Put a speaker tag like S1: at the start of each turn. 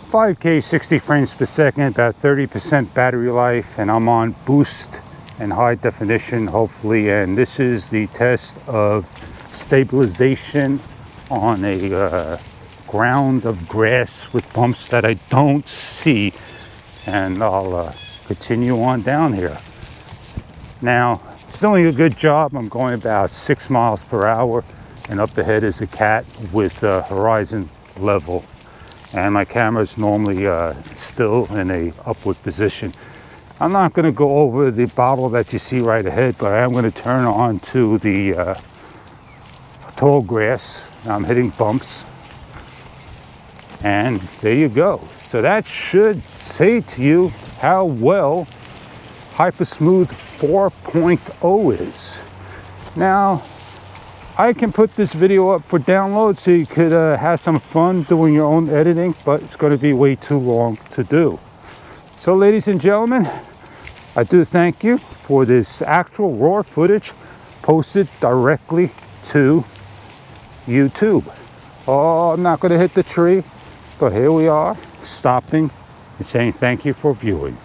S1: 5K 60 frames per second, about 30% battery life, and I'm on boost and high definition hopefully, and this is the test of stabilization on a ground of grass with bumps that I don't see, and I'll continue on down here. Now it's doing a good job. I'm going about 6 miles per hour, and up ahead is a cat with horizon level, and my camera is normally still in a upward position. I'm not going to go over the bottle that you see right ahead, but I am going to turn on to the tall grass. I'm hitting bumps, and there you go. So that should say to you how well Hypersmooth 4.0 is. Now I can put this video up for download so you could have some fun doing your own editing, but it's going to be way too long to do. So ladies and gentlemen, I do thank you for this actual raw footage posted directly to YouTube. Oh, I'm not going to hit the tree, but here we are, stopping and saying thank you for viewing.